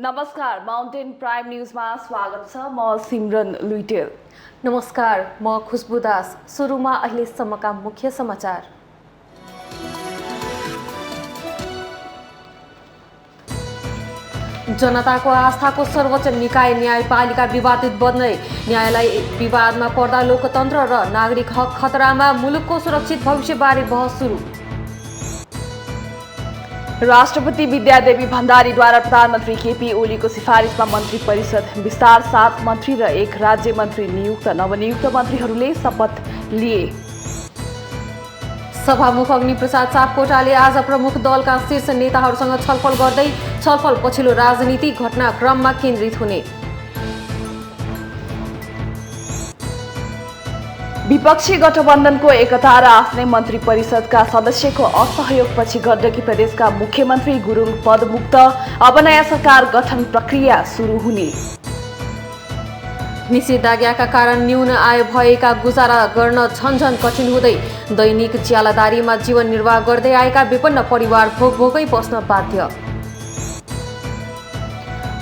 नमस्कार, mountain prime न्यूजमा स्वागत छ। म सिमरन लुइटेल। नमस्कार, म खुशबु दास। सुरुमा अहिलेसम्मका मुख्य समाचार। जनताको आस्थाको सर्वोच्च निकाय न्यायपालिका विवादित बन्दै, न्यायालय विवादमा पर्दा लोकतन्त्र र नागरिक हक खतरामा, मुलुकको सुरक्षित भविष्यबारे बहस सुरु। राष्ट्रपति विद्यादेवी भण्डारीद्वारा प्रधानमन्त्री केपी ओलीको सिफारिसमा मन्त्री परिषद विस्तार, 7 मन्त्री र 1 राज्य मन्त्री नियुक्त। नवनियुक्त मन्त्रीहरूले शपथ लिए। सभामुख अग्निप्रसाद सापकोटाले आज प्रमुख दलका शीर्ष नेताहरूसँग छलफल गर्दै छलफल पछिल्लो राजनीतिक घटनाक्रममा केन्द्रित हुने। विपक्षी गठबन्धनको एकता र आफ्नै मन्त्री परिषदका सदस्यको असहयोगपछि गण्डकी प्रदेशका मुख्यमन्त्री गुरुङ पदमुक्त। अब नयाँ सरकार गठन प्रक्रिया सुरु हुने। निषेधाज्ञाका कारण न्यून आय भएका गुजारा गर्न झन्झन कठिन हुँदै, दैनिक ज्यालादारीमा जीवन निर्वाह गर्दै आएका विपन्न परिवार भोकभोकै बस्न बाध्य।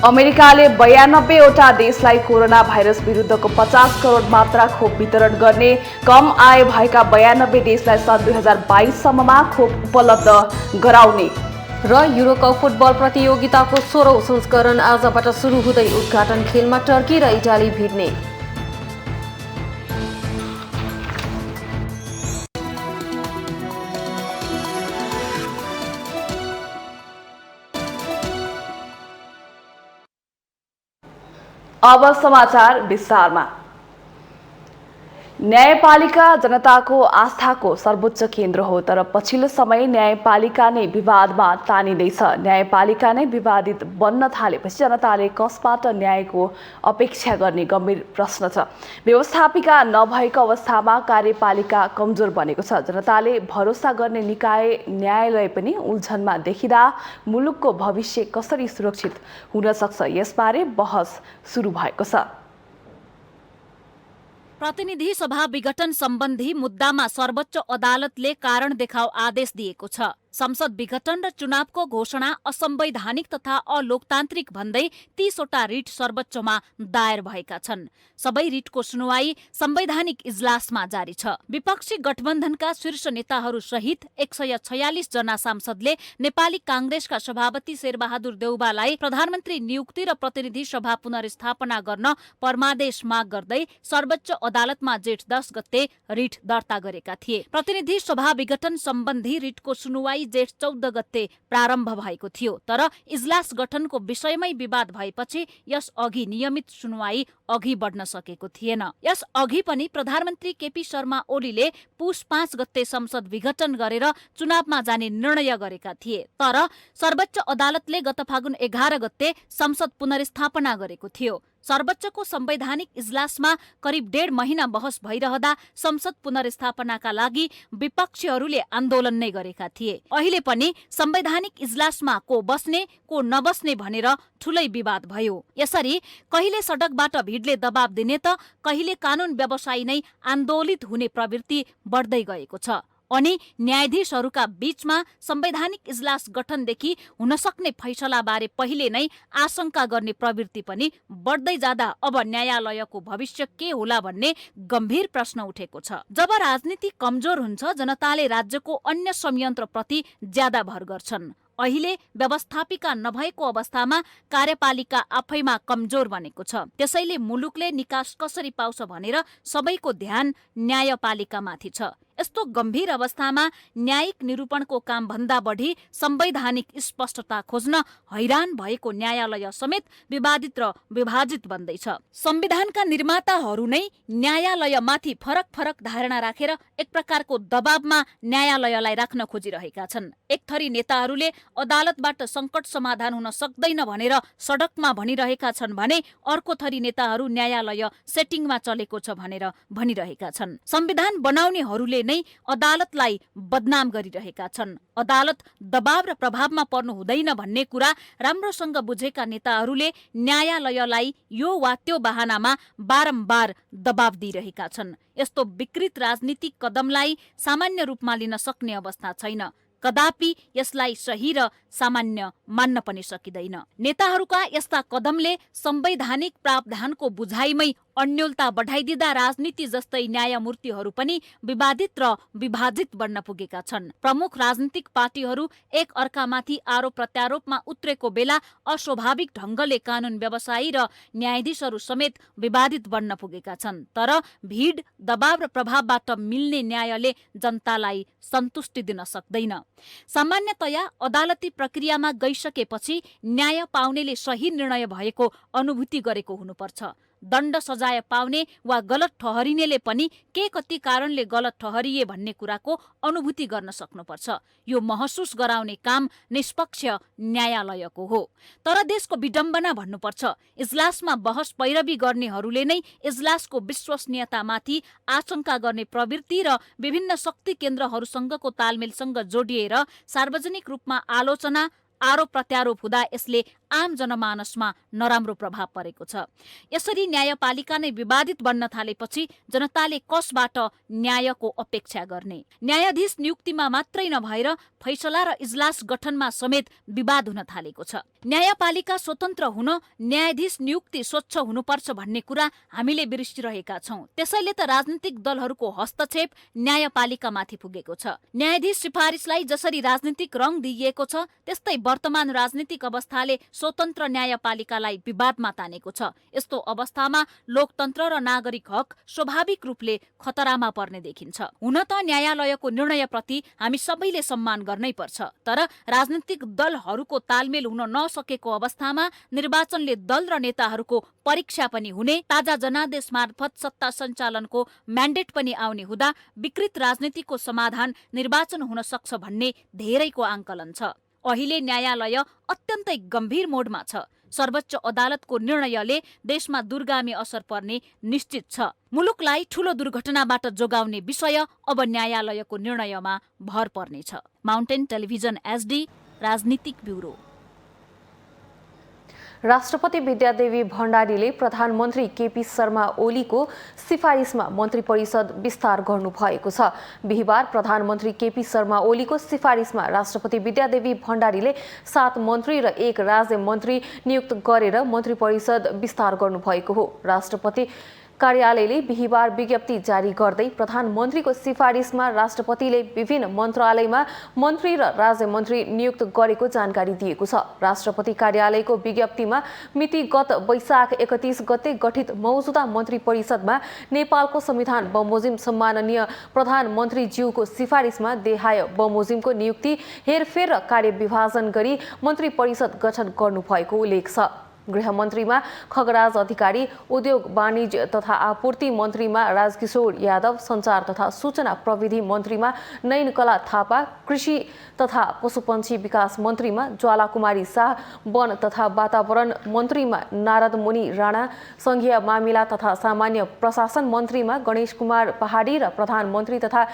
अमेरिकाले 92 वटा देशलाई कोरोना भाइरस विरुद्धको 50 करोड मात्रा खोप वितरण गर्ने। कम आय भएका 92 देशलाई सन् 2022 सम्ममा खोप उपलब्ध गराउने। र युरोकप फुटबल प्रतियोगिताको 16औं संस्करण आजबाट सुरु हुँदै उद्घाटन खेलमा टर्की र इटाली भिड्ने। अब समाचार विस्तारमा। न्यायपालिका जनताको आस्थाको सर्वोच्च केन्द्र हो, तर पछिल्लो समय न्यायपालिका नै विवादमा तानिँदैछ। न्यायपालिका नै विवादित बन्न थालेपछि जनताले कसबाट न्यायको अपेक्षा गर्ने गम्भीर प्रश्न छ। व्यवस्थापिका नभएको अवस्थामा कार्यपालिका कमजोर बनेको छ। जनताले भरोसा गर्ने निकाय न्यायालय पनि उल्झनमा देखिँदा मुलुकको भविष्य कसरी सुरक्षित हुन सक्छ, यसबारे बहस सुरु भएको छ। प्रतिनिधि सभा विघटन सम्बन्धी मुद्दामा सर्वोच्च अदालतले कारण देखाऊ आदेश दिएको छ। संसद विघटन र चुनावको घोषणा असंवैधानिक तथा अलोकतान्त्रिक भन्दै 30 वटा रिट सर्वोच्चमा दायर भएका छन्। सबै रिटको सुनुवाई संवैधानिक इजलासमा जारी छ। विपक्षी गठबन्धनका शीर्ष नेताहरू सहित 146 जना सांसदले नेपाली कांग्रेसका सभापति शेरबहादुर देउवालाई प्रधानमन्त्री नियुक्ति र प्रतिनिधि सभा पुनर्स्थापना गर्न परमादेश माग गर्दै सर्वोच्च अदालतमा जेठ 10 गते रिट दर्ता गरेका थिए। प्रतिनिधि सभा विघटन सम्बन्धी रिटको सुनुवाई जेठ 14 गते प्रारम्भ भएको थियो, तर इजलास गठनको विषयमै विवाद भएपछि यस अघि नियमित सुनुवाई अघि बढ्न सकेको थिएन। यस अघि पनि प्रधानमन्त्री केपी शर्मा ओलीले पुस 5 गते संसद विघटन गरेर चुनावमा जाने निर्णय गरेका थिए, तर सर्वोच्च अदालतले गत फागुन 11 गते संसद पुनर्स्थापना गरेको थियो। सर्वोच्चको संवैधानिक इजलासमा करिब 1.5 महिना बहस भइरहँदा संसद पुनर्स्थापनाका लागि विपक्षीहरूले आन्दोलन नै गरेका थिए। अहिले पनि संवैधानिक इजलासमा को बस्ने को नबस्ने भनेर ठूलै विवाद भयो। यसरी कहिले सडकबाट भिडले दबाब दिने त कहिले कानून व्यवसायी नै आन्दोलित हुने प्रवृत्ति बढ्दै गएको छ। अनि न्यायाधीशहरूका बीचमा संवैधानिक इजलास गठनदेखि हुन सक्ने फैसलाबारे पहिले नै आशंका गर्ने प्रवृत्ति पनि बढ्दै जाँदा अब न्यायालयको भविष्य के होला भन्ने गम्भीर प्रश्न उठेको छ। जब राजनीति कमजोर हुन्छ, जनताले राज्यको अन्य संयन्त्रप्रति ज्यादा भर गर्छन्। अहिले व्यवस्थापिका नभएको अवस्थामा कार्यपालिका आफैमा कमजोर बनेको छ। त्यसैले मुलुकले निकास कसरी पाउँछ भनेर सबैको ध्यान न्यायपालिकामाथि छ। यस्तो गम्भीर अवस्थामा न्यायिक निरूपणको काम भन्दा बढी संवैधानिक स्पष्टता खोज्न हैरान भएको न्यायालय समेत विवादित र विभाजित बन्दैछ। संविधानका निर्माताहरू नै न्यायालयमाथि फरक फरक धारणा राखेर एक प्रकारको दबावमा न्यायालयलाई राख्न खोजिरहेका छन्। एक थरी नेताहरूले अदालतबाट संकट समाधान हुन सक्दैन भनेर सडकमा भनिरहेका छन् भने अर्को थरी नेताहरू न्यायालय सेटिङमा चलेको छ भनेर भनिरहेका छन्। संविधान बनाउनेहरूले नै अदालतलाई बदनाम गरिरहेका छन्। अदालत दबाव र प्रभावमा पर्नु हुँदैन भन्ने कुरा राम्रोसँग बुझेका नेताहरूले न्यायालयलाई यो वा त्यो बहानामा बारम्बार दबाव दिइरहेका छन्। यस्तो विकृत राजनीतिक कदमलाई सामान्य रूपमा लिन सक्ने अवस्था छैन। कदापि यसलाई सही र सामान्य मान्न पनि सकिँदैन। नेताहरूका यस्ता कदमले संवैधानिक प्रावधानको बुझाइमै अन्योलता बढाइदिँदा राजनीति जस्तै न्यायमूर्तिहरू पनि विवादित र विभाजित बन्न पुगेका छन्। प्रमुख राजनीतिक पार्टीहरू एक अर्कामाथि आरोप प्रत्यारोपमा उत्रेको बेला अस्वाभाविक ढङ्गले कानून व्यवसायी र न्यायाधीशहरू समेत विवादित बन्न पुगेका छन्। तर भीड, दबाव र प्रभावबाट मिल्ने न्यायले जनतालाई सन्तुष्टि दिन सक्दैन। सामान्यतया अदालती प्रक्रियामा गइसकेपछि न्याय पाउनेले सही निर्णय भएको अनुभूति गरेको हुनुपर्छ। दण्ड सजाय पाउने वा गलत ठहरिनेले पनि के कति कारणले गलत ठहरिए भन्ने कुराको अनुभूति गर्न सक्नुपर्छ। यो महसुस गराउने काम निष्पक्ष न्यायालयको हो। तर देशको विडम्बना भन्नुपर्छ, इजलासमा बहस पैरवी गर्नेहरूले नै इजलासको विश्वसनीयतामाथि आशंका गर्ने प्रवृत्ति र विभिन्न शक्ति केन्द्रहरूसँगको तालमेलसँग जोडिएर सार्वजनिक रूपमा आलोचना, आरोप प्रत्यारोप हुँदा यसले आम जनमानसमा नराम्रो प्रभाव परेको छ। यसरी न्यायपालिका नै विवादित बन्न थालेपछि जनताले कसबाट न्यायको अपेक्षा गर्ने? न्यायाधीश नियुक्तिमा मात्रै नभएर फैसला र इजलास गठनमा समेत विवाद हुन थालेको छ। न्यायपालिका स्वतन्त्र हुन न्यायाधीश नियुक्ति स्वच्छ हुनुपर्छ भन्ने कुरा हामीले बिर्सिरहेका छौं। त्यसैले त राजनीतिक दलहरूको हस्तक्षेप न्यायपालिकामाथि पुगेको छ। न्यायाधीश सिफारिसलाई जसरी राजनीतिक रङ दिइएको छ, त्यस्तै वर्तमान राजनीतिक अवस्थाले स्वतन्त्र न्यायपालिकालाई विवादमा तानेको छ। यस्तो अवस्थामा लोकतन्त्र र नागरिक हक स्वाभाविक रूपले खतरामा पर्ने देखिन्छ। हुन त न्यायालयको निर्णयप्रति हामी सबैले सम्मान गर्नै पर्छ, तर राजनीतिक दलहरूको तालमेल हुन नसकेको अवस्थामा निर्वाचनले दल र नेताहरूको परीक्षा पनि हुने, ताजा जनादेश मार्फत सत्ता सञ्चालनको म्यान्डेट पनि आउने हुँदा विकृत राजनीतिको समाधान निर्वाचन हुन सक्छ भन्ने धेरैको आंकलन छ। अहिले न्यायालय अत्यन्तै गम्भीर मोडमा छ। सर्वोच्च अदालतको निर्णयले देशमा दूरगामी असर पर्ने निश्चित छ। मुलुकलाई ठूलो दुर्घटनाबाट जोगाउने विषय अब न्यायालयको निर्णयमा भर पर्नेछ। माउन्टेन टेलिभिजन एचडी, राजनीतिक ब्युरो। राष्ट्रपति विद्यादेवी भण्डारीले प्रधानमन्त्री केपी शर्मा ओलीको सिफारिसमा मन्त्री परिषद विस्तार गर्नुभएको छ। बिहिबार प्रधानमन्त्री केपी शर्मा ओलीको सिफारिसमा राष्ट्रपति विद्यादेवी भण्डारीले 7 मन्त्री र 1 राज्य मन्त्री नियुक्त गरेर मन्त्री परिषद विस्तार गर्नुभएको हो। राष्ट्रपति कार्यालयले बिहिबार विज्ञप्ति जारी गर्दै प्रधानमन्त्रीको सिफारिसमा राष्ट्रपतिले विभिन्न मन्त्रालयमा मन्त्री र राज्य मन्त्री नियुक्त गरेको जानकारी दिएको छ। राष्ट्रपति कार्यालयको विज्ञप्तिमा मिति गत वैशाख 31 गते गठित मौजुदा मन्त्री परिषदमा नेपालको संविधान बमोजिम सम्माननीय प्रधानमन्त्रीज्यूको सिफारिसमा देहाय बमोजिमको नियुक्ति, हेरफेर र कार्यविभाजन गरी मन्त्री परिषद गठन गर्नुभएको उल्लेख छ। गृहमन्त्रीमा खगराज अधिकारी, उद्योग वाणिज्य तथा आपूर्ति मन्त्रीमा राजकिशोर यादव, सञ्चार तथा सूचना प्रविधि मन्त्रीमा नयनकला थापा, कृषि तथा पशुपन्छी विकास मन्त्रीमा ज्वालाकुमारी शाह, वन तथा वातावरण मन्त्रीमा नारद मुनि राणा, संघीय मामिला तथा सामान्य प्रशासन मन्त्रीमा गणेश कुमार पहाडी र प्रधानमन्त्री तथा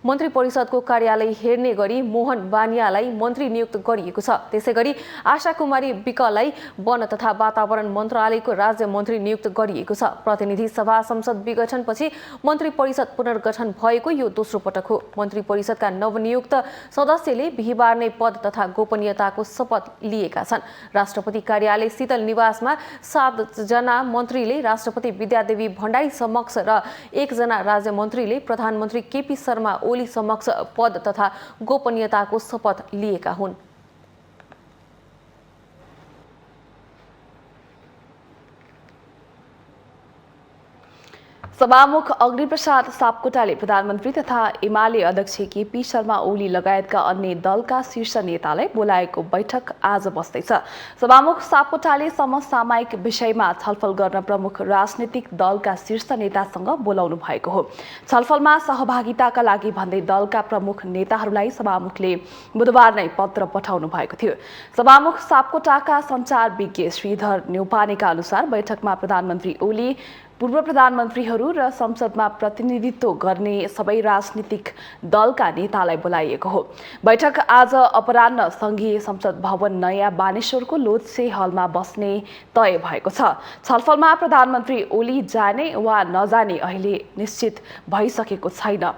मन्त्री परिषदको कार्यालय हेर्ने गरी मोहन बानियालाई मन्त्री नियुक्त गरिएको छ। त्यसैगरी आशा कुमारी विकलाई वन तथा वातावरण मन्त्रालयको राज्य मन्त्री नियुक्त गरिएको छ। प्रतिनिधि सभा संसद विघटनपछि मन्त्री परिषद पुनर्गठन भएको यो दोस्रो पटक हो। मन्त्री परिषदका नवनियुक्त सदस्यले बिहिबार नै पद तथा गोपनीयताको शपथ लिएका छन्। राष्ट्रपति कार्यालय शीतल निवासमा 7 जना मन्त्रीले राष्ट्रपति विद्यादेवी भण्डारी समक्ष र 1 जना राज्य मन्त्रीले प्रधानमन्त्री केपी शर्मा ओली समक्ष पद तथा गोपनीयताको शपथ लिएका हुन्। सभामुख अग्निप्रसाद सापकोटाले प्रधानमन्त्री तथा एमाले अध्यक्ष केपी शर्मा ओली लगायतका अन्य दलका शीर्ष नेतालाई बोलाएको बैठक आज बस्दैछ। सभामुख सापकोटाले समसामयिक विषयमा छलफल गर्न प्रमुख राजनीतिक दलका शीर्ष नेतासँग बोलाउनु भएको हो। छलफलमा सहभागिताका लागि भन्दै दलका प्रमुख नेताहरूलाई सभामुखले बुधबार नै पत्र पठाउनु भएको थियो। सभामुख सापकोटाका सञ्चार विज्ञ श्रीधर न्यौपानेका अनुसार बैठकमा प्रधानमन्त्री ओली, पूर्व प्रधानमन्त्रीहरू र संसदमा प्रतिनिधित्व गर्ने सबै राजनीतिक दलका नेतालाई बोलाइएको हो। बैठक आज अपराह्न संघीय संसद भवन नयाँ बानेश्वरको लोधसे हलमा बस्ने तय भएको छ। छलफलमा प्रधानमन्त्री ओली जाने वा नजाने अहिले निश्चित भइसकेको छैन।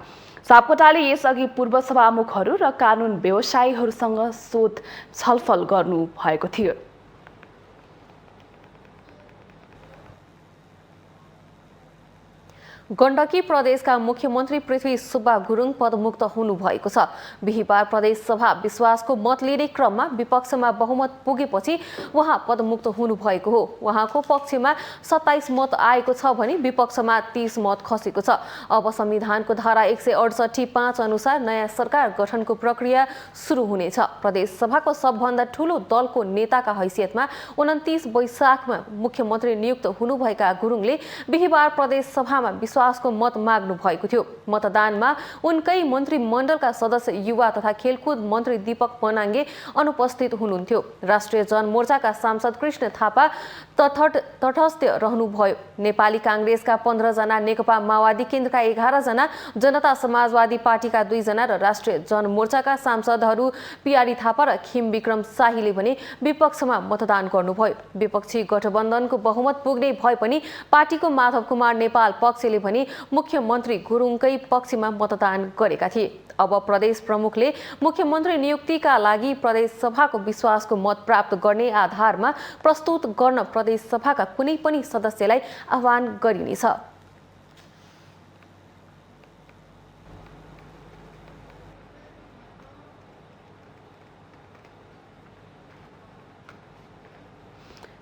सापकोटाले यसअघि पूर्व सभामुखहरू र कानुन व्यवसायीहरूसँग सोध छलफल गर्नु भएको थियो। गण्डकी प्रदेशका मुख्यमन्त्री पृथ्वी सुब्बा गुरुङ पदमुक्त हुनुभएको छ। बिहिबार प्रदेश सभा विश्वासको मत लिने क्रममा विपक्षमा बहुमत पुगेपछि उहाँ पदमुक्त हुनुभएको हो। उहाँको पक्षमा 27 मत आएको छ भने विपक्षमा 30 मत खसेको छ। अब संविधानको धारा 168(5) अनुसार नयाँ सरकार गठनको प्रक्रिया सुरु हुनेछ। प्रदेश सभाको सबभन्दा ठूलो दलको नेताका हैसियतमा 29 वैशाखमा मुख्यमन्त्री नियुक्त हुनुभएका गुरुङले बिहिबार प्रदेश सभामा विश्वासको मत माग्नु भएको थियो। मतदानमा उनकै मन्त्रीमण्डलका सदस्य युवा तथा खेलकुद मन्त्री दीपक पनाङ्गे अनुपस्थित हुनुहुन्थ्यो। राष्ट्रिय जनमोर्चाका सांसद कृष्ण थापा तटस्थ रहनुभयो। नेपाली काङ्ग्रेसका 15 जना, नेकपा माओवादी केन्द्रका 11 जना, जनता समाजवादी पार्टीका 2 जना र राष्ट्रिय जनमोर्चाका सांसदहरू पियारी थापा र खिम विक्रम शाहीले भने विपक्षमा मतदान गर्नुभयो। विपक्षी गठबन्धनको बहुमत पुग्ने भए पनि पार्टीको माधव कुमार नेपाल पक्षले भने मुख्यमन्त्री गुरुङकै पक्षमा मतदान गरेका थिए। अब प्रदेश प्रमुखले मुख्यमन्त्री नियुक्तिका लागि प्रदेश सभाको विश्वासको मत प्राप्त गर्ने आधारमा प्रस्तुत गर्न प्रदेश सभाका कुनै पनि सदस्यलाई आह्वान गरिनेछ।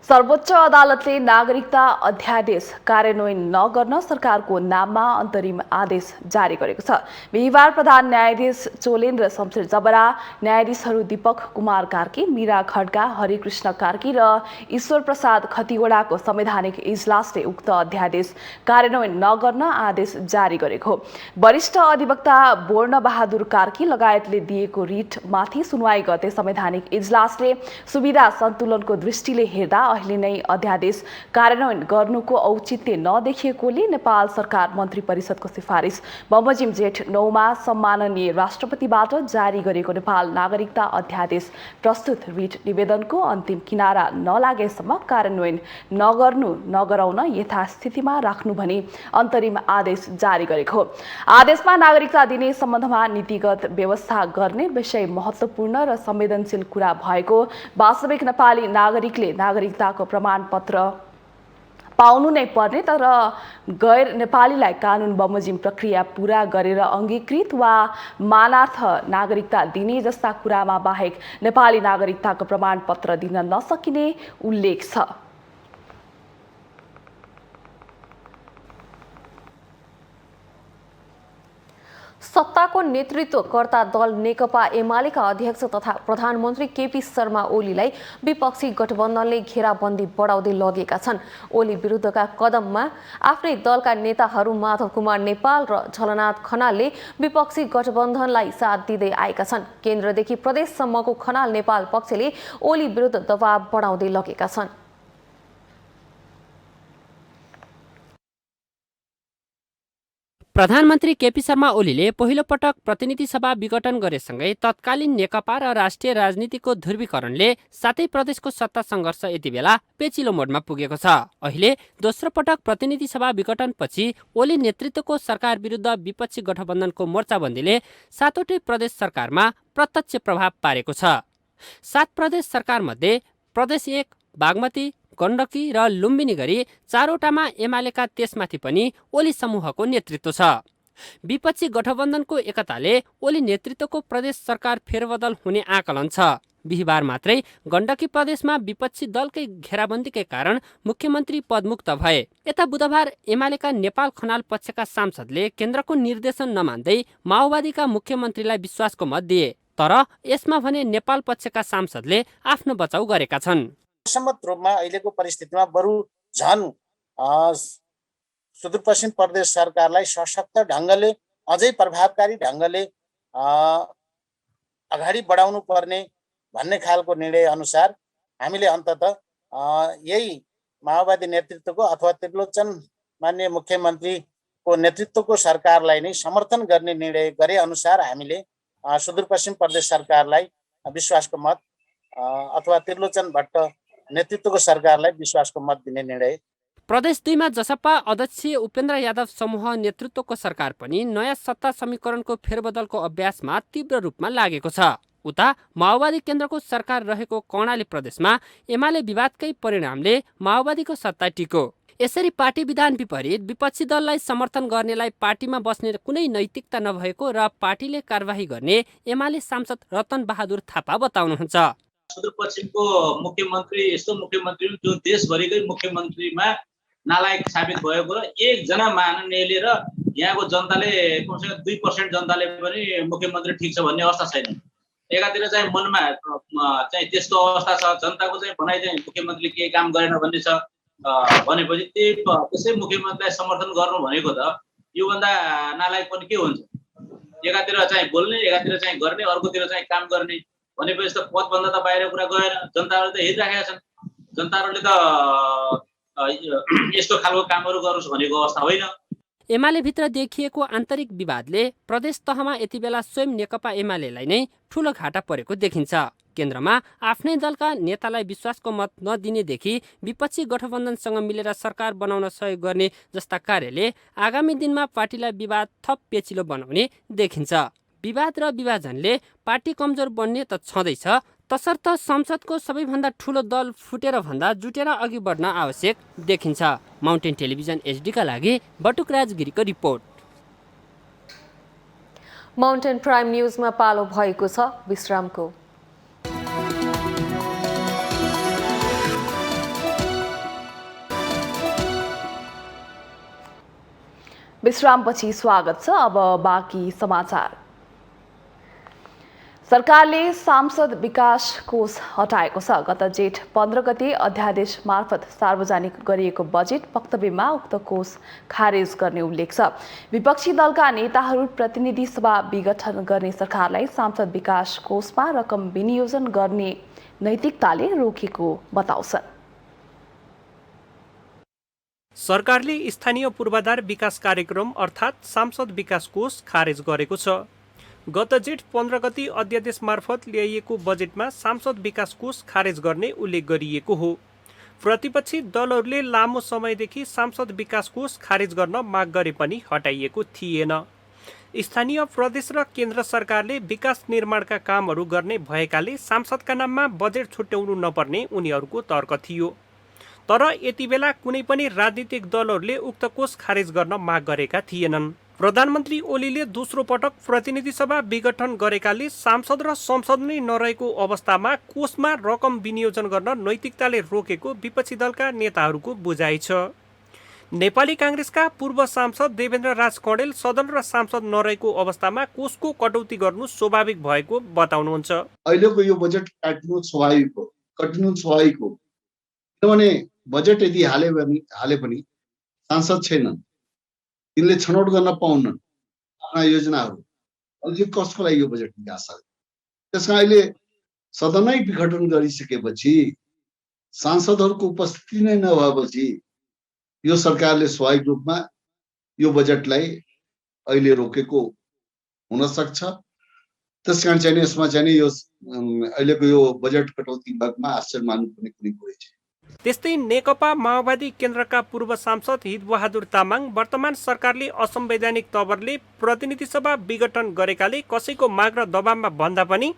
सर्वोच्च अदालतले नागरिकता अध्यादेश कार्यान्वयन नगर्न सरकारको नाममा अन्तरिम आदेश जारी गरेको छ। बिहिबार प्रधान न्यायाधीश चोलेन्द्र शमशेर जबरा, न्यायाधीशहरू दीपक कुमार कार्की, मीरा खड्का, हरिकृष्ण कार्की र ईश्वर प्रसाद खतिवडाको संवैधानिक इजलासले उक्त अध्यादेश कार्यान्वयन नगर्न आदेश जारी गरेको हो। वरिष्ठ अधिवक्ता बोर्न बहादुर कार्की लगायतले दिएको रिटमाथि सुनवाई गर्दै संवैधानिक इजलासले सुविधा सन्तुलनको दृष्टिले हेर्दा अहिले नै अध्यादेश कार्यान्वयन गर्नुको औचित्य नदेखिएकोले नेपाल सरकार मन्त्री परिषदको सिफारिस बमोजिम जेठ 9 मा सम्माननीय राष्ट्रपतिबाट जारी गरेको नेपाल नागरिकता अध्यादेश प्रस्तुत रिट निवेदनको अन्तिम किनारा नलागेसम्म कार्यान्वयन नगराउन यथास्थितिमा राख्नु भनी अन्तरिम आदेश जारी गरेको हो। आदेशमा नागरिकता दिने सम्बन्धमा नीतिगत व्यवस्था गर्ने विषय महत्त्वपूर्ण र संवेदनशील कुरा भएको, वास्तविक नेपाली नागरिकले नागरिकताको प्रमाणपत्र पाउनु नै पर्ने तर गैर नेपालीलाई कानुन बमोजिम प्रक्रिया पूरा गरेर अङ्गीकृत वा मानार्थ नागरिकता दिने जस्ता कुरामा बाहेक नेपाली नागरिकताको प्रमाणपत्र दिन नसकिने उल्लेख छ। सत्ताको नेतृत्वकर्ता दल नेकपा एमालेका अध्यक्ष तथा प्रधानमन्त्री केपी शर्मा ओलीलाई विपक्षी गठबन्धनले घेराबन्दी बढाउँदै लगेका छन्। ओली विरुद्धका कदममा आफ्नै दलका नेताहरू माधव कुमार नेपाल र झलनाथ खनालले विपक्षी गठबन्धनलाई साथ दिँदै आएका छन्। केन्द्रदेखि प्रदेशसम्मको खनाल नेपाल पक्षले ओली विरुद्ध दबाव बढाउँदै लगेका छन्। प्रधानमन्त्री केपी शर्मा ओलीले पहिलो पटक प्रतिनिधि सभा विघटन गरेसँगै तत्कालीन नेकपा र राष्ट्रिय राजनीतिको ध्रुवीकरणले सातै प्रदेशको सत्ता सङ्घर्ष यति बेला पेचिलो मोडमा पुगेको छ। अहिले दोस्रो पटक प्रतिनिधि सभा विघटनपछि ओली नेतृत्वको सरकार विरुद्ध विपक्षी गठबन्धनको मोर्चाबन्दीले सातवटै प्रदेश सरकारमा प्रत्यक्ष प्रभाव पारेको छ। 7 प्रदेश सरकारमध्ये प्रदेश 1, बागमती, गण्डकी र लुम्बिनी गरी 4वटामा एमालेका त्यसमाथि पनि ओली समूहको नेतृत्व छ। विपक्षी गठबन्धनको एकताले ओली नेतृत्वको प्रदेश सरकार फेरबदल हुने आकलन छ। बिहिबार मात्रै गण्डकी प्रदेशमा विपक्षी दलकै घेराबन्दीकै कारण मुख्यमन्त्री पदमुक्त भए। यता बुधबार एमालेका नेपाल खनाल पक्षका सांसदले केन्द्रको निर्देशन नमान्दै माओवादीका मुख्यमन्त्रीलाई विश्वासको मत दिए। तर यसमा भने नेपाल पक्षका सांसदले आफ्नो बचाउ गरेका छन्। सम्मत रूपमा अहिलेको परिस्थितिमा बरु झन सुदूरपश्चिम प्रदेश सरकारलाई सशक्त ढङ्गले अझै प्रभावकारी ढङ्गले अगाडि बढाउनु पर्ने भन्ने खालको निर्णय अनुसार हामीले अन्ततः यही माओवादी नेतृत्वको अथवा त्रिलोचन माननीय मुख्यमन्त्रीको नेतृत्वको सरकारलाई नै समर्थन गर्ने निर्णय गरे अनुसार हामीले सुदूरपश्चिम प्रदेश सरकारलाई विश्वासको मत अथवा त्रिलोचन भट्ट नेतृत्वको सरकारलाई विश्वासको मत दिने निर्णय प्रदेश 2 मा जसपा अध्यक्ष उपेन्द्र यादव समूह नेतृत्वको सरकार पनि नयाँ सत्ता समीकरणको फेरबदलको अभ्यासमा तीव्र रूपमा लागेको छ। उता माओवादी केन्द्रको सरकार रहेको कर्णाली प्रदेशमा एमाले विवादकै परिणामले माओवादीको सत्ता टिक्यो। यसरी पार्टी विधान विपरीत विपक्षी दललाई समर्थन गर्नेलाई पार्टीमा बस्ने कुनै नैतिकता नभएको र पार्टीले कारबाही गर्ने एमाले सांसद रतन बहादुर थापा बताउनुहुन्छ। सुदूरपश्चिमको मुख्यमन्त्री यस्तो मुख्यमन्त्री जो देशभरिकै मुख्यमन्त्रीमा नालायक साबित भएको र एकजना माननीयले र यहाँको जनताले कमसेकम 2% जनताले पनि मुख्यमन्त्री ठिक छ भन्ने अवस्था छैन। एकातिर चाहिँ मनमा चाहिँ त्यस्तो अवस्था छ, जनताको चाहिँ भनाइ चाहिँ मुख्यमन्त्रीले केही काम गरेन भन्ने छ भनेपछि त्यसै मुख्यमन्त्रीलाई समर्थन गर्नु भनेको त योभन्दा नालायक पनि के हुन्छ? एकातिर चाहिँ बोल्ने, एकातिर चाहिँ गर्ने, अर्कोतिर चाहिँ काम गर्ने भनेपछि त पदभन्दा त बाहिर कुरा गएन। जनताहरूले त हेरिराखेका छन्। जनताहरूले त यस्तो खालको कामहरू गरोस् भनेको अवस्था होइन। एमाले भित्र देखिएको आन्तरिक विवादले प्रदेश तहमा यति बेला स्वयं नेकपा एमालेलाई नै ठूलो घाटा परेको देखिन्छ। केन्द्रमा आफ्नै दलका नेतालाई विश्वासको मत नदिनेदेखि विपक्षी गठबन्धनसँग मिलेर सरकार बनाउन सहयोग गर्ने जस्ता कार्यले आगामी दिनमा पार्टीलाई विवाद थप पेचिलो बनाउने देखिन्छ। विवाद र विभाजनले पार्टी कमजोर बन्ने त छँदैछ, तसर्थ संसदको सबैभन्दा ठूलो दल फुटेर भन्दा जुटेर अघि बढ्न आवश्यक देखिन्छ। माउन्टेन टेलिभिजन एचडीका लागि बटुकराज गिरीको रिपोर्ट। माउन्टेन प्राइम न्युजमा पालो भएको छ विश्रामको। विश्रामपछि स्वागत छ। अब बाँकी समाचार। सरकारले सांसद विकास कोष हटाएको छ। गत जेठ 15 गते अध्यादेश मार्फत सार्वजनिक गरिएको बजेट वक्तव्यमा उक्त कोष खारेज गर्ने उल्लेख छ। विपक्षी दलका नेताहरू प्रतिनिधि सभा विघटन गर्ने सरकारलाई सांसद विकास कोषमा रकम विनियोजन गर्ने नैतिकताले रोकेको बताउँछन्। सरकारले स्थानीय पूर्वाधार विकास कार्यक्रम अर्थात् सांसद विकास कोष खारेज गरेको छ। गत जेठ 15 गति अध्यादेश मार्फत ल्याइएको बजेटमा सांसद विकास कोष खारेज गर्ने उल्लेख गरिएको हो। प्रतिपक्षी दलहरूले लामो समयदेखि सांसद विकास कोष खारेज गर्न माग गरे पनि हटाइएको थिएन। स्थानीय प्रदेश र केन्द्र सरकारले विकास निर्माणका कामहरू गर्ने भएकाले सांसदका नाममा बजेट छुट्याउनु नपर्ने उनीहरूको तर्क थियो। तर यति बेला कुनै पनि राजनीतिक दलहरूले उक्त कोष खारेज गर्न माग गरेका थिएनन्। प्रधानमन्त्री ओलीले दोस्रो पटक प्रतिनिधि सभा विघटन गरेकाले सांसद र संसद नै नरहेको अवस्थामा कोषमा रकम विनियोजन गर्न नैतिकताले रोकेको विपक्षी दलका नेताहरूको बुझाइ छ। नेपाली कांग्रेसका पूर्व सांसद देवेन्द्र राज कँडेल सदन र सांसद नरहेको अवस्थामा कोषको कटौती गर्नु स्वाभाविक भएको बताउनुहुन्छ। अहिलेको यो बजेट काट्नु स्वाभाविक हो, किनभने बजेट यदि हाले पनि सांसद छैनन्, तिनले छनौट गर्न पाउनन् आफ्ना योजनाहरू, अनि कसको लागि यो बजेट विकास छ? त्यसमा अहिले सदनै विघटन गरिसकेपछि सांसदहरूको उपस्थिति नै नभएपछि यो सरकारले स्वाभाविक रूपमा यो बजेटलाई अहिले रोकेको हुन सक्छ। त्यसकारण चाहिँ यसमा चाहिँ यो अहिलेको यो बजेट कटौती भागमा आश्चर्य मान्नुपर्ने कुनै कुरै छैन। त्यस्तै नेकपा माओवादी केन्द्रका पूर्व सांसद हितबहादुर तामाङ वर्तमान सरकारले असंवैधानिक तवरले प्रतिनिधि सभा विघटन गरेकाले कसैको माग र दबावमा भन्दा पनि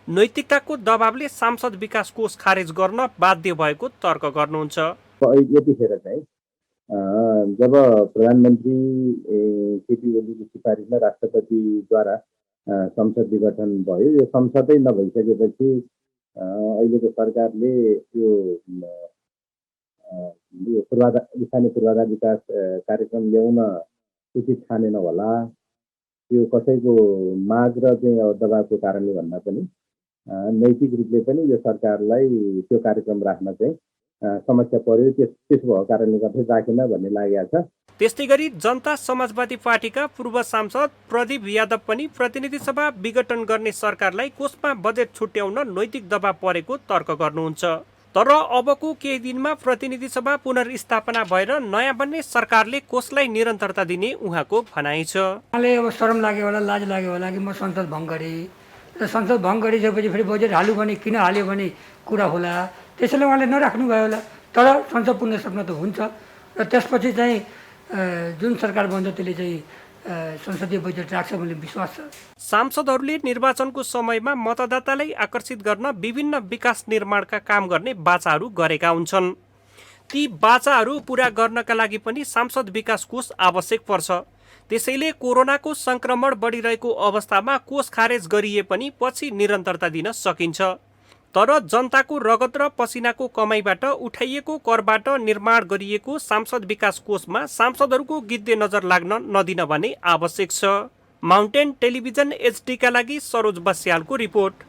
नैतिकताको दबावले सांसद विकास कोष खारेज गर्न बाध्य भएको तर्क गर्नुहुन्छ। यतिखेर चाहिँ जब प्रधानमन्त्री केपी ओलीको सिफारिसमा राष्ट्रपतिद्वारा संसद विघटन भयो, यो संसदै नभइसकेपछि अहिलेको सरकारले यो स्थानीय पूर्वाधार विकास कार्यक्रम ल्याउन उचित ठानेन होला। यो कसैको माग र चाहिँ दबावको कारणले भन्दा पनि नैतिक रूपले पनि यो सरकारलाई त्यो कार्यक्रम राख्न चाहिँ समस्या पर्यो। त्यसो भएको कारणले गर्दा राखेन भन्ने लागेको छ। त्यस्तै गरी जनता समाजवादी पार्टीका पूर्व सांसद प्रदीप यादव पनि प्रतिनिधि सभा विघटन गर्ने सरकारलाई कोषमा बजेट छुट्याउन नैतिक दबाव परेको तर्क गर्नुहुन्छ। तर अबको केही दिनमा प्रतिनिधि सभा पुनर्स्थापना भएर नयाँ बन्ने सरकारले कोषलाई निरन्तरता दिने उहाँको भनाइ छ। अब शरम लाग्यो होला, लाज लाग्यो होला कि म संसद भङ्ग गरेँ र संसद भङ्ग गरिसकेपछि फेरि बजेट हाल्यो भने किन हाल्यो भने कुरा होला, त्यसैले उहाँले नराख्नु भयो होला। तर संसद पुनर्स्थापना त हुन्छ। र त्यसपछि चाहिँ जुन सरकार बन्छ त्यसले चाहिँ संसदीय बजेट राख्छ भन्ने विश्वास छ। सांसदहरूले निर्वाचनको समयमा मतदातालाई आकर्षित गर्न विभिन्न विकास निर्माणका काम गर्ने बाचाहरू गरेका हुन्छन्। ती बाचाहरू पूरा गर्नका लागि पनि सांसद विकास कोष आवश्यक पर्छ। त्यसैले कोरोनाको संक्रमण बढिरहेको अवस्थामा कोष खारेज गरिए पनि पछि निरन्तरता दिन सकिन्छ। तर जनताको रगत र पसिनाको कमाईबाट उठाइएको करबाट निर्माण गरिएको सांसद विकास कोषमा सांसदहरूको गिद्धे नजर लाग्न नदिन भने आवश्यक छ। माउन्टेन टेलिभिजन एचडीका लागि सरोज बस्यालको रिपोर्ट।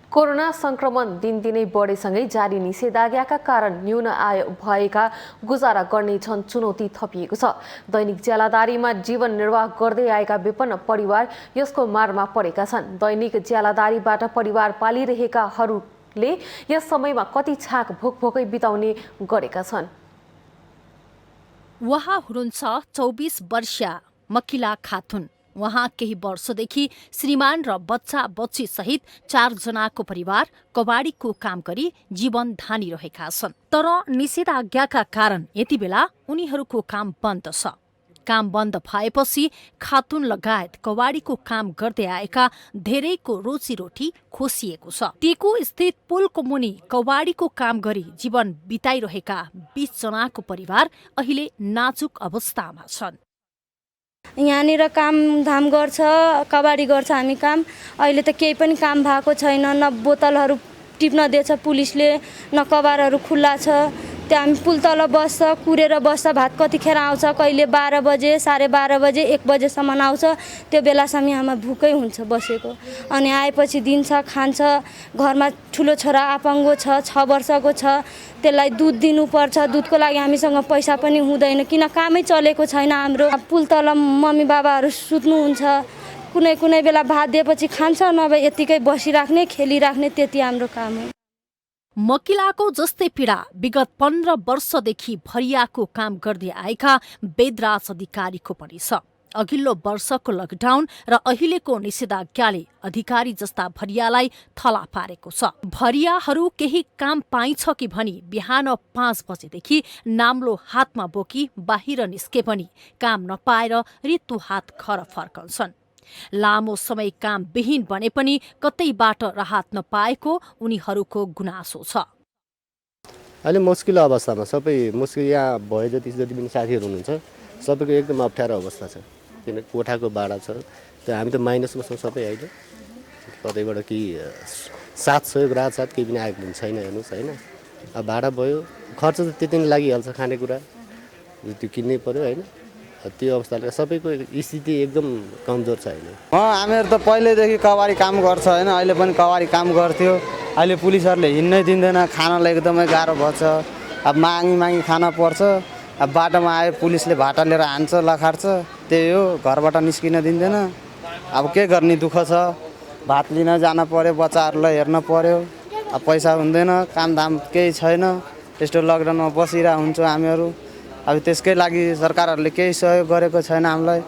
कोरोना संक्रमण दिनदिनै बढेसँगै जारी निषेधाज्ञाका कारण न्यून आय भएका गुजारा गर्ने झन् चुनौती थपिएको छ। दैनिक ज्यालादारीमा जीवन निर्वाह गर्दै आएका विपन्न परिवार यसको मारमा परेका छन्। दैनिक ज्यालादारीबाट परिवार पालिरहेकाहरूले यस समयमा कति छाक भोकभोकै बिताउने गरेका छन्। उहाँ हुनुहुन्छ 24 वर्षीया मकिला खातुन। उहाँ केही वर्षदेखि श्रीमान र बच्चा बच्ची सहित 4 जनाको परिवार कबाडीको काम गरी जीवन धानिरहेका छन्। तर निषेधाज्ञाका कारण यति बेला उनीहरूको काम बन्द छ। काम बन्द भएपछि खातुन लगायत कबाडीको काम गर्दै आएका धेरैको रोजीरोटी खोसिएको छ। टेकु स्थित पुलको मुनि कबाडीको काम गरी जीवन बिताइरहेका 20 जनाको परिवार अहिले नाजुक अवस्थामा छन्। यहाँनिर कामधाम गर्छ, कबाडी गर्छ हामी काम। अहिले त केही पनि काम भएको छैन। न बोतलहरू टिप्न दिएछ पुलिसले, न कबारहरू खुल्ला छ। त्यहाँ हामी पुल तल बस्छ, कुरेर बस्छ। भात कतिखेर आउँछ, कहिले 12 बजे, 12:30 बजे, 1 बजेसम्म आउँछ। त्यो बेलासम्म हामी भुकै हुन्छ बसेको। अनि आएपछि दिन्छ, खान्छ। घरमा ठुलो छोरा आपाङ्गो छ, 6 वर्षको छ। त्यसलाई दुध दिनुपर्छ। दुधको लागि हामीसँग पैसा पनि हुँदैन, किन कामै चलेको छैन हाम्रो। पुल तल मम्मी बाबाहरू सुत्नुहुन्छ। कुनै कुनै बेला भात दिएपछि खान्छ, नभए यतिकै बसिराख्ने, खेलिराख्ने, त्यति हाम्रो काम हो। मकिलाको जस्तै पीडा विगत 15 वर्षदेखि भरियाको काम गर्दै आएका वेदराज अधिकारीको पनि छ। अघिल्लो वर्षको लकडाउन र अहिलेको निषेधाज्ञाले अधिकारी जस्ता भरियालाई थला पारेको छ। भरियाहरू केही काम पाइन्छ कि भनी बिहान 5 बजेदेखि नाम्लो हातमा बोकी बाहिर निस्के पनि काम नपाएर रित्तो हात घर फर्कन्छन्। लामो समय काम विहीन बने पनि कतैबाट राहत नपाएको उनीहरूको गुनासो छ। अहिले मुस्किल अवस्थामा सबै मुस्किल यहाँ भए जति पनि साथीहरू हुनुहुन्छ सबैको एकदम अप्ठ्यारो अवस्था छ। किन कोठाको भाडा छ, त्यो हामी त माइनसमा छौँ सबै अहिले। कतैबाट कि 700 राहत केही पनि आएको छैन हेर्नुहोस् होइन। अब भाडा भयो, खर्च त त्यति नै लागिहाल्छ, खानेकुरा त्यो किन्नै पर्यो होइन। त्यो अवस्थाले सबैको स्थिति एकदम कमजोर छ अहिले। हामीहरू त पहिल्यैदेखि कबाडी काम गर्छ होइन। अहिले पनि कबाडी काम गर्थ्यो। अहिले पुलिसहरूले हिँड्नै दिँदैन, खानालाई एकदमै गाह्रो भएछ। अब मागी खाना पर्छ। अब बाटोमा आयो पुलिसले भाटा लिएर हान्छ, लखार्छ। त्यही हो, घरबाट निस्किन दिँदैन। अब के गर्ने, दुःख छ। भात लिन जान पर्यो, बच्चाहरूलाई हेर्न पर्यो। अब पैसा हुँदैन, कामधाम केही छैन। त्यस्तो लकडाउनमा बसिरहेको हुन्छौँ हामीहरू। अब त्यसकै लागि सरकारहरूले केही सहयोग गरेको छैन हामीलाई।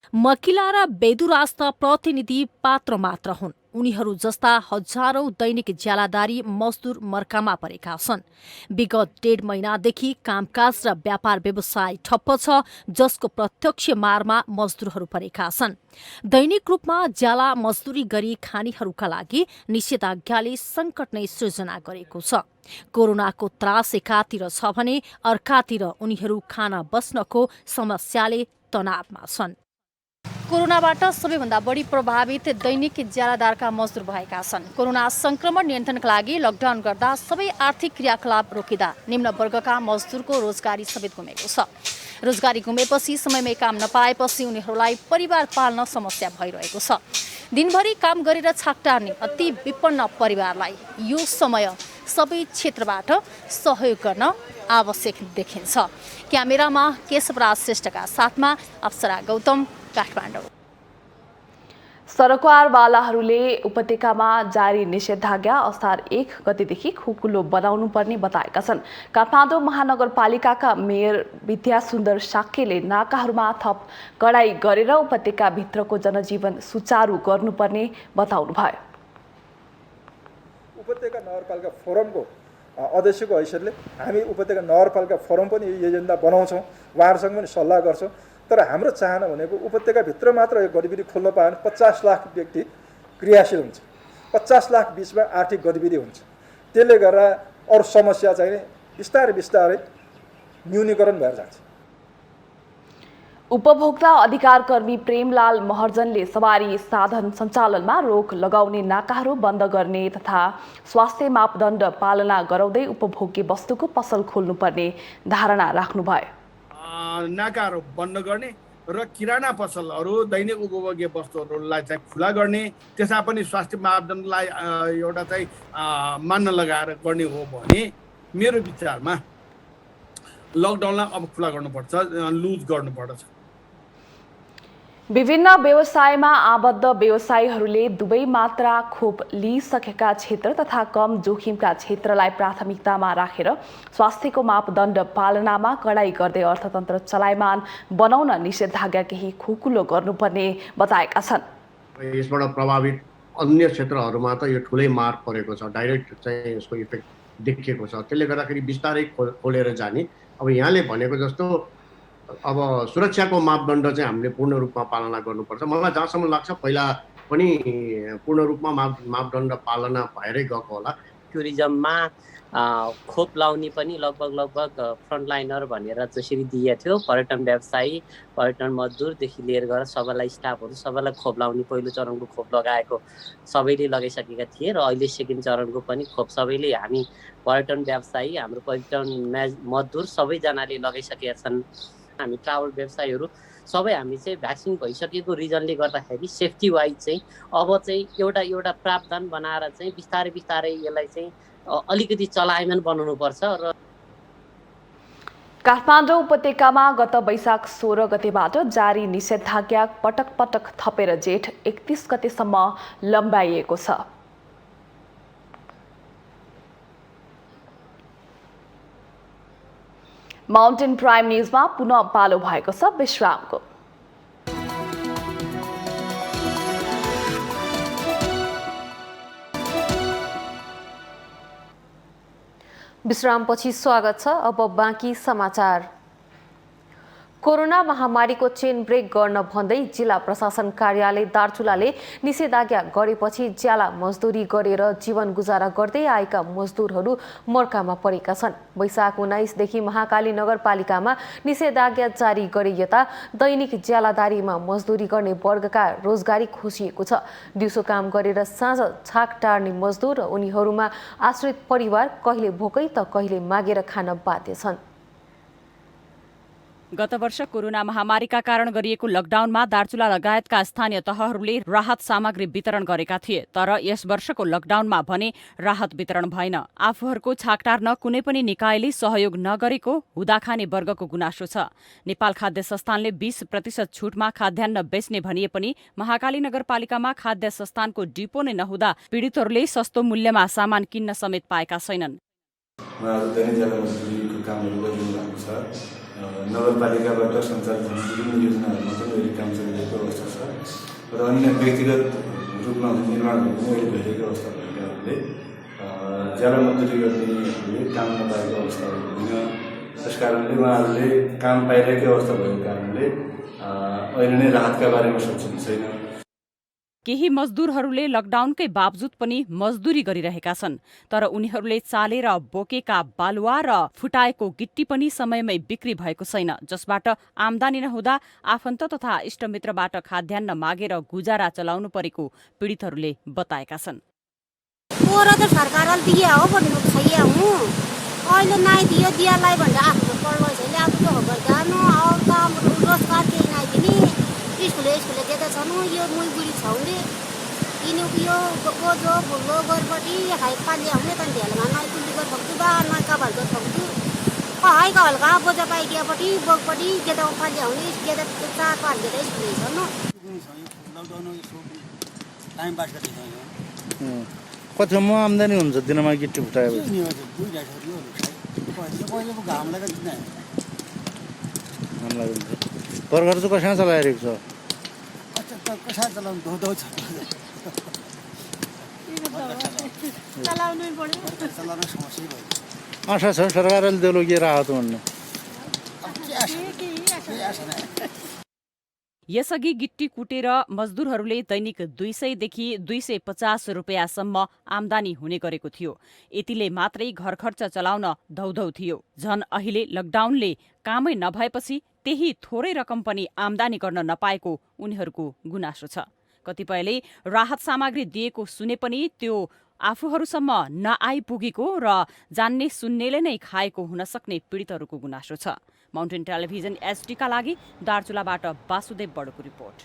मकिला र बेदुराज त प्रतिनिधि पात्र मात्र हुन्। उनीहरू जस्ता हजारौं दैनिक ज्यालादारी मजदुर मर्कामा परेका छन्। विगत 1.5 महिनादेखि कामकाज र व्यापार व्यवसाय ठप्प छ, जसको प्रत्यक्ष मारमा मजदुरहरू परेका छन्। दैनिक रूपमा ज्याला मजदुरी गरी खानेहरूका लागि निषेधाज्ञाले सङ्कट नै सृजना गरेको छ। कोरोनाको त्रास एकातिर छ भने अर्कातिर उनीहरू खान बस्नको समस्याले तनावमा छन्। कोरोनाबाट सबैभन्दा बढी प्रभावित दैनिक ज्यालादारका मजदुर भएका छन्। कोरोना संक्रमण नियन्त्रणका लागि लकडाउन गर्दा सबै आर्थिक क्रियाकलाप रोकिँदा निम्न वर्गका मजदुरको रोजगारी समेत गुमेको छ। रोजगारी गुमेपछि समयमै काम नपाएपछि उनीहरूलाई परिवार पाल्न समस्या भइरहेको छ। दिनभरि काम गरेर छाकटार्ने अति विपन्न परिवारलाई यो समय सबै क्षेत्रबाट सहयोग गर्न आवश्यक देखिन्छ। क्यामेरामा केशवराज श्रेष्ठका साथमा अप्सरा गौतम, काठमाडौँ। सरकारवालाहरूले उपत्यकामा जारी निषेधाज्ञा असार 1 गतेदेखि खुकुलो बनाउनु पर्ने बताएका छन्। काठमाडौँ महानगरपालिकाका मेयर विद्यासुन्दर साक्यले नाकाहरूमा थप कडाई गरेर उपत्यकाभित्रको जनजीवन सुचारू गर्नुपर्ने बताउनुभयो। उपत्यका नगरपालिका फोरमको अध्यक्षको हैसियतले हामी उपत्यका नगरपालिका फोरम पनि यो एजेन्डा बनाउँछौँ, उहाँहरूसँग पनि सल्लाह गर्छौँ। तर हाम्रो चाहना भनेको उपत्यकाभित्र मात्र यो गतिविधि खोल्न पायो भने 50 लाख व्यक्ति क्रियाशील हुन्छ, 50 लाख बिचमा आर्थिक गतिविधि हुन्छ। त्यसले गर्दा अरू समस्या चाहिँ बिस्तारै बिस्तारै न्यूनीकरण भएर जान्छ। उपभोक्ता अधिकार कर्मी प्रेमलाल महर्जनले सवारी साधन सञ्चालनमा रोक लगाउने नाकाहरू बन्द गर्ने तथा स्वास्थ्य मापदण्ड पालना गराउँदै उपभोग्य वस्तुको पसल खोल्नुपर्ने धारणा राख्नुभयो। नाकाहरू बन्द गर्ने र किराना पसलहरू दैनिक उपभोग्य वस्तुहरूलाई चाहिँ खुला गर्ने, त्यसमा पनि स्वास्थ्य मापदण्डलाई एउटा चाहिँ मान्न लगाएर गर्ने हो भने मेरो विचारमा लकडाउनलाई अब खुला गर्नुपर्छ, लुज गर्नुपर्छ। विभिन्न व्यवसायमा आबद्ध व्यवसायीहरूले दुवै मात्रा खोप लिइसकेका क्षेत्र तथा कम जोखिमका क्षेत्रलाई प्राथमिकतामा राखेर स्वास्थ्यको मापदण्ड पालनामा कडाई गर्दै अर्थतन्त्र चलायमान बनाउन निषेधाज्ञा केही खुकुलो गर्नुपर्ने बताएका छन्। यसबाट प्रभावित अन्य क्षेत्रहरूमा त यो ठुलै मार परेको छ, डाइरेक्ट चाहिँ यसको इफेक्ट देखिएको छ। त्यसले गर्दाखेरि बिस्तारै खोलेर जाने। अब यहाँले भनेको जस्तो अब सुरक्षाको मापदण्ड चाहिँ हामीले पूर्ण रूपमा पालना गर्नुपर्छ। मलाई जहाँसम्म लाग्छ पहिला पनि पूर्ण रूपमा मापदण्ड पालना भएरै गएको होला। टुरिज्ममा खोप लाउने पनि लगभग फ्रन्टलाइनर भनेर जसरी दिएको थियो, पर्यटन व्यवसायी, पर्यटन मजदुरदेखि लिएर गएर सबैलाई स्टाफहरू सबैलाई खोप लाउने पहिलो चरणको खोप लगाएको सबैले लगाइसकेका थिए र अहिले सेकेन्ड चरणको पनि खोप सबैले हामी पर्यटन व्यवसायी, हाम्रो पर्यटन मजदुर सबैजनाले लगाइसकेका छन्। हामी ट्राभल व्यवसायीहरू सबै हामी चाहिँ भ्याक्सिन भइसकेको रिजनले गर्दाखेरि सेफ्टी वाइज चाहिँ अब चाहिँ एउटा प्रावधान बनाएर चाहिँ बिस्तारै बिस्तारै यसलाई चाहिँ अलिकति चलायमान बनाउनुपर्छ। र काठमाडौँ उपत्यकामा गत वैशाख 16 गतेबाट जारी निषेधाज्ञा पटक पटक थपेर जेठ 31 गतेसम्म लम्बाइएको छ। माउन्टेन प्राइम न्युजमा पुनः पालो भएको छ विश्रामको। विश्रामपछि स्वागत छ। अब बाँकी समाचार। कोरोना महामारीको चेन ब्रेक गर्न भन्दै जिल्ला प्रशासन कार्यालय दार्चुलाले निषेधाज्ञा गरेपछि ज्याला मजदुरी गरेर जीवन गुजारा गर्दै आएका मजदुरहरू मर्कामा परेका छन्। वैशाख 19 देखि महाकाली नगरपालिकामा निषेधाज्ञा जारी गरे यता दैनिक ज्यालादारीमा मजदुरी गर्ने वर्गका रोजगारी खोसिएको छ। दिउँसो काम गरेर साँझ छाक टार्ने मजदुर र उनीहरूमा आश्रित परिवार कहिले भोकै त कहिले मागेर खान बाध्य छन्। गत वर्ष कोरोना महामारीका कारण गरिएको लकडाउनमा दार्चुला लगायतका स्थानीय तहहरूले राहत सामग्री वितरण गरेका थिए। तर यस वर्षको लकडाउनमा भने राहत वितरण भएन। आफूहरूको छाक टार्न कुनै पनि निकायले सहयोग नगरेको हुँदा खाने वर्गको गुनासो छ। नेपाल खाद्य संस्थानले 20% छुटमा खाद्यान्न बेच्ने भनिए पनि महाकाली नगरपालिकामा खाद्य संस्थानको डिपो नै नहुँदा पीडितहरूले सस्तो मूल्यमा सामान किन्न समेत पाएका छैनन्। नगरपालिकाबाट सञ्चालित विभिन्न योजनाहरूमा पनि अहिले काम चलिरहेको अवस्था छ र अन्य व्यक्तिगत रूपमा निर्माण पनि अहिले भइरहेको अवस्था भएको कारणले ज्याला मजदुरी गर्नेहरूले काम नपाएको अवस्था होइन। त्यस कारणले उहाँहरूले काम पाइरहेको अवस्था भएको कारणले अहिले नै राहतका बारेमा सोच्नु छैन। केही मजदुरहरूले लकडाउनकै बावजुद पनि मजदुरी गरिरहेका छन्। तर उनीहरूले चालेर बोकेका बालुवा र फुटाएको गिट्टी पनि समयमै बिक्री भएको छैन, जसबाट आमदानी नहुँदा आफन्त तथा इष्टमित्रबाट खाद्यान्न मागेर गुजारा चलाउनु परेको पीडितहरूले बताएका छन्। स्कुलले दिँदा छन् यो मुई बुढी छौले यिनीको यो बोजो भुलो गरपट्टि हाई पाली आउने त ढेलमा नय कुली गर भक्तु बा नय काबाल गर भक्तु हाई का हल्का बोजा पाइ गएपट्टि बोगपट्टि गेदा पाली आउने गेदा चार पाँच गेदा स्कुलै छ न लकडाउन टाइम पास गर्दै छ। कतिसम्म आम्दानी हुन्छ दिनमा गिट्टी फुटायो नि हजुर दुई ढाइसरी हो पहिले पो घाम लाग्छ किन घाम लाग्छ। घर चाहिँ कसैमा चलाइरहेको छ? कसै चलाउनु धौ छ चलाउनै पर्यो। चलाउन समस्या भयो। आशा छ सरकारले देलो के राहत भन्ने। यसअघि गिट्टी कुटेर मजदुरहरूले दैनिक 200 देखि 250 रुपियाँसम्म आमदानी हुने गरेको थियो। यतिले मात्रै घर खर्च चलाउन धौधौ थियो। झन अहिले लकडाउनले कामै नभएपछि त्यही थोरै रकम पनि आमदानी गर्न नपाएको उनीहरूको गुनासो छ। कतिपयले राहत सामग्री दिएको सुने पनि त्यो आफूहरूसम्म नआइपुगेको र जान्ने सुन्नेले नै खाएको हुन सक्ने पीडितहरूको गुनासो छ। माउन्टेन टेलिभिजन एसडीका लागि दार्चुलाबाट वासुदेव बडोको रिपोर्ट।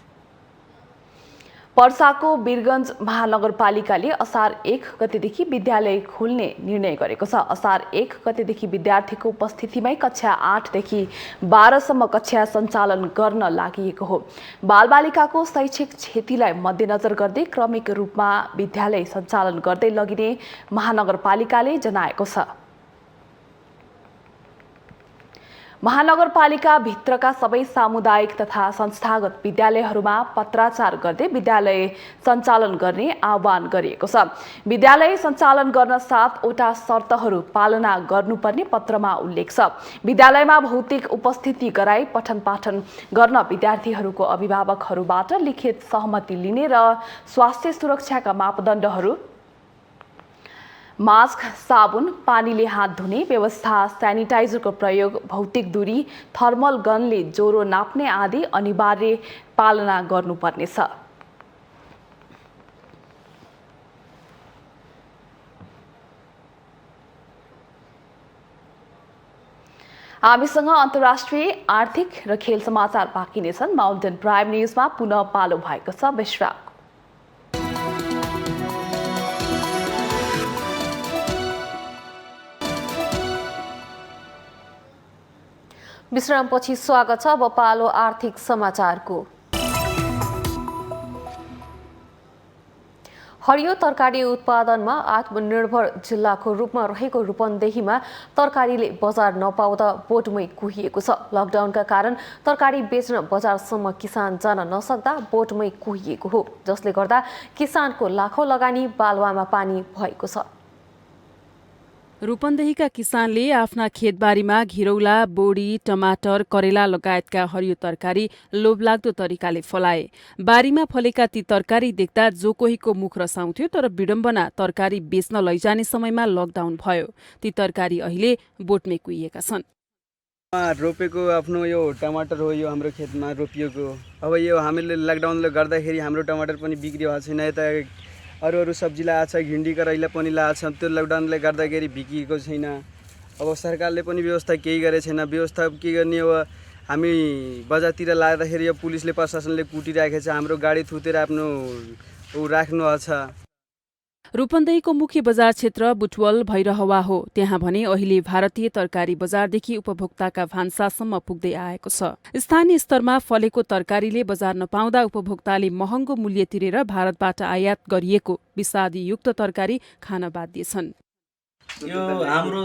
पर्साको वीरगञ्ज महानगरपालिकाले असार 1 गतेदेखि विद्यालय खोल्ने निर्णय गरेको छ। असार 1 गतेदेखि विद्यार्थीको उपस्थितिमै कक्षा 8 देखि 12 सम्म कक्षा सञ्चालन गर्न लागि हो। बालबालिकाको शैक्षिक क्षतिलाई मध्यनजर गर्दै क्रमिक रूपमा विद्यालय सञ्चालन गर्दै लगिने महानगरपालिकाले जनाएको छ। महानगरपालिका भित्रका सबै सामुदायिक तथा संस्थागत विद्यालयहरूमा पत्राचार गर्दै विद्यालय सञ्चालन गर्ने आह्वान गरिएको छ। विद्यालय सञ्चालन गर्न 7 वटा शर्तहरू पालना गर्नुपर्ने पत्रमा उल्लेख छ। विद्यालयमा भौतिक उपस्थिति गराई पठन पाठन गर्न विद्यार्थीहरूको अभिभावकहरूबाट लिखित सहमति लिने र स्वास्थ्य सुरक्षाका मापदण्डहरू मास्क, साबुन, पानीले हात धुने व्यवस्था, सेनिटाइजरको प्रयोग, भौतिक दूरी, थर्मल गनले ज्वरो नाप्ने आदि अनिवार्य पालना गर्नुपर्नेछ। हामीसँग अन्तर्राष्ट्रिय आर्थिक र खेल समाचार बाँकी नै छन्। माउन्टेन प्राइम न्युजमा पुनः पालो भएको छ विश्राम। विश्रामपछि स्वागत छ। अब पालो आर्थिक समाचारको। हरियो तरकारी उत्पादनमा आत्मनिर्भर जिल्लाको रूपमा रहेको रूपन्देहीमा तरकारीले बजार नपाउँदा बोटमै कुहिएको छ। लकडाउनका कारण तरकारी बेच्न बजारसम्म किसान जान नसक्दा बोटमै कुहिएको हो, जसले गर्दा किसानको लाखौं लगानी बालुवामा पानी भएको छ। रूपन्देहीका किसानले आफ्ना खेतबारीमा घिरौला, बोडी, टमाटर, करेला लगायतका हरियो तरकारी लोभलाग्दो तरिकाले फलाए। बारीमा फलेका ती तरकारी देख्दा जो कोहीको मुख रसाउँथ्यो, तर विडम्बना तरकारी बेच्न लैजाने समयमा लकडाउन भयो। ती तरकारी अहिले बोटमै कुहिएका छन्। रोपेको आफ्नो यो टमाटर हो, यो हाम्रो खेतमा रोपिएको। अब यो हामीले लकडाउनले गर्दाखेरि हाम्रो टमाटर पनि बिक्री भएको छैन। यता अरू सब्जी लगाएको छ, भिन्डी करैला पनि लगाएको छ, त्यो लकडाउनले गर्दाखेरि बिकेको छैन। अब सरकारले पनि व्यवस्था केही गरेको छैन। व्यवस्था के गर्ने? अब हामी बजारतिर लाँदाखेरि यो पुलिसले प्रशासनले कुटिराखेको छ, हाम्रो गाडी थुतेर आफ्नो राख्नु छ। रूपन्देहीको मुख्य बजार क्षेत्र बुटवल भैरहवा हो। त्यहाँ भने अहिले भारतीय तरकारी बजारदेखि उपभोक्ताका भान्सासम्म पुग्दै आएको छ। स्थानीय स्तरमा फलेको तरकारीले बजार नपाउँदा उपभोक्ताले महँगो मूल्य तिरेर भारतबाट आयात गरिएको विषादीयुक्त तरकारी खान बाध्य छन्। यो हाम्रो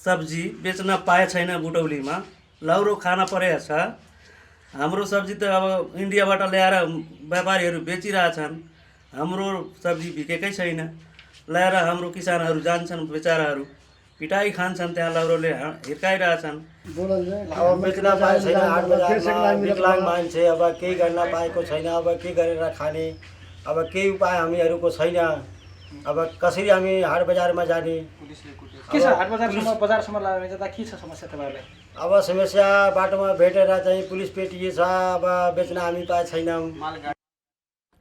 सब्जी बेच्न पाए छैन बुटौलीमा, लौरो खान परेको छ। हाम्रो सब्जी त अब इन्डियाबाट ल्याएर व्यापारीहरू बेचिरहेछन्। हाम्रो सब्जी बिकेकै छैन। ल्याएर हाम्रो किसानहरू जान्छन्, बेचाराहरू पिटाई खान्छन्, त्यहाँ लौरोले हिर्काइरहेछन्। अब बेच्न पाएको छैन, हाट बजारमा विकलाङ मान्छे अब केही गर्न पाएको छैन। अब के गरेर खाने? अब केही उपाय हामीहरूको छैन। अब कसरी हामी हाट बजारमा जाने? के छ हाट बजारसम्म जाँदा के छ समस्या तपाईँहरूलाई? अब समस्या बाटोमा भेटेर चाहिँ पुलिस पेटिए छ। अब बेच्न हामी पाए छैनौँ।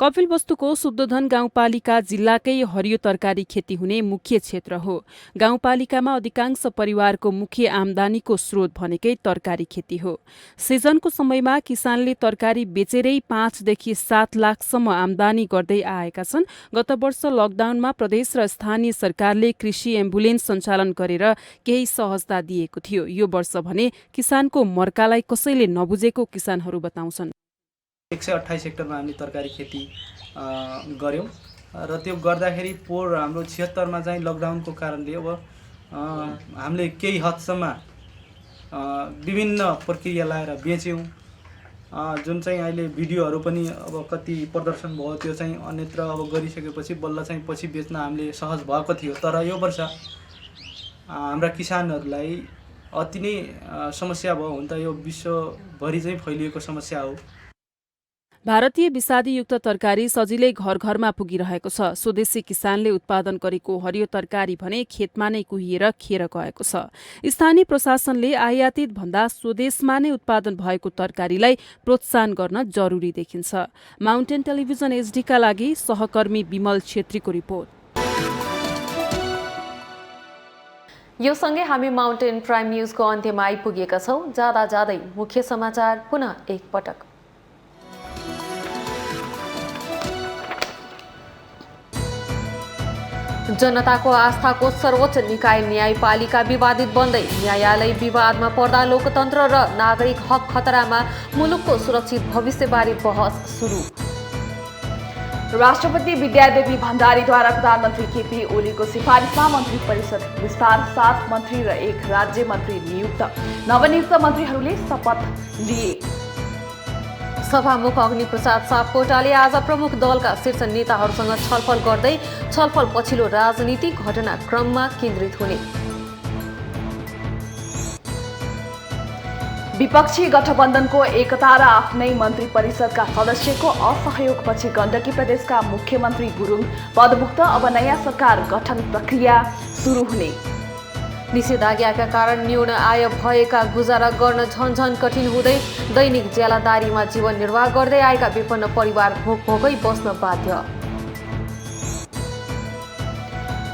कपिलवस्तुको शुद्धोधन गाउँपालिका जिल्लाकै हरियो तरकारी खेती हुने मुख्य क्षेत्र हो। गाउँपालिकामा अधिकांश परिवारको मुख्य आमदानीको स्रोत भनेकै तरकारी खेती हो। सिजनको समयमा किसानले तरकारी बेचेरै 5 देखि 7 लाखसम्म आमदानी गर्दै आएका छन्। गत वर्ष लकडाउनमा प्रदेश र स्थानीय सरकारले कृषि एम्बुलेन्स सञ्चालन गरेर केही सहजता दिएको थियो। यो वर्ष भने किसानको मर्कालाई कसैले नबुझेको किसानहरू बताउँछन्। 128 हेक्टरमा हामीले तरकारी खेती गऱ्यौँ र त्यो गर्दाखेरि पोहोर हाम्रो 76मा चाहिँ लकडाउनको कारणले अब हामीले केही हदसम्म विभिन्न प्रक्रिया लाएर बेच्यौँ। जुन चाहिँ अहिले भिडियोहरू पनि अब कति प्रदर्शन भयो, त्यो चाहिँ अन्यत्र अब गरिसकेपछि बल्ल चाहिँ पछि बेच्न हामीले सहज भएको थियो। तर यो वर्ष हाम्रा किसानहरूलाई अति नै समस्या भयो। हुन त यो विश्वभरि चाहिँ फैलिएको समस्या हो। भारतीय विषादीयुक्त तरकारी सजिलै घर घरमा पुगिरहेको छ। स्वदेशी किसानले उत्पादन गरेको हरियो तरकारी भने खेतमा नै कुहिएर खेर गएको छ। स्थानीय प्रशासनले आयातित भन्दा स्वदेशमा नै उत्पादन भएको तरकारीलाई प्रोत्साहन गर्न जरुरी देखिन्छ। माउन्टेन टेलिभिजन एचडीका लागि सहकर्मी विमल छेत्रीको रिपोर्ट। यो सँगै हामी माउन्टेन प्राइम न्युजको अन्त्यमा आइपुगेका छौँ। जाँदा जाँदै मुख्य समाचार पुनः एकपटक। जनताको आस्थाको सर्वोच्च निकाय न्यायपालिका विवादित बन्दै न्यायालय विवादमा पर्दा लोकतन्त्र र नागरिक हक खतरामा, मुलुकको सुरक्षित भविष्यबारे बहस सुरु। राष्ट्रपति विद्यादेवी भण्डारीद्वारा प्रधानमन्त्री केपी ओलीको सिफारिसमा मन्त्री परिषद विस्तार, 7 मन्त्री र 1 राज्य मन्त्री नियुक्त। नवनियुक्त मन्त्रीहरूले शपथ लिए। सभामुख अग्निप्रसाद सापकोटाले आज प्रमुख दलका शीर्ष नेताहरूसँग छलफल गर्दै छलफल पछिल्लो राजनीतिक घटनाक्रममा केन्द्रित हुने। विपक्षी गठबन्धनको एकता र आफ्नै मन्त्री परिषदका सदस्यको असहयोगपछि गण्डकी प्रदेशका मुख्यमन्त्री गुरुङ पदमुक्त। अब नयाँ सरकार गठन प्रक्रिया सुरु हुने। निषेधाज्ञाका कारण न्यून आय भएका गुजारा गर्न झनझन कठिन हुँदै दैनिक ज्यालादारीमा जीवन निर्वाह गर्दै आएका विपन्न परिवार भोकै बस्न बाध्य।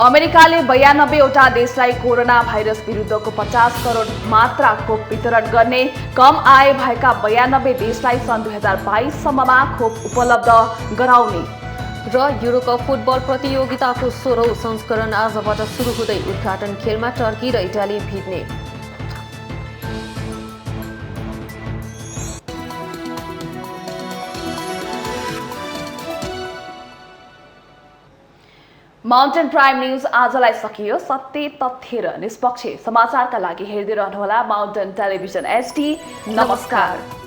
अमेरिकाले 92वटा देशलाई कोरोना भाइरस विरुद्धको 50 करोड मात्रा खोप वितरण गर्ने। कम आय भएका 92 देशलाई सन् 2022 सम्ममा खोप उपलब्ध गराउने। र युरोकप फुटबल प्रतियोगिताको 16औं संस्करण आजबाट सुरु हुँदै उद्घाटन खेलमा टर्की र इटाली भिड्ने। माउन्टेन प्राइम न्युज आजलाई सकियो। सत्य, तथ्य र निष्पक्ष समाचारका लागि हेर्दै रहनुहोला माउन्टेन टेलिभिजन एचडी। नमस्कार।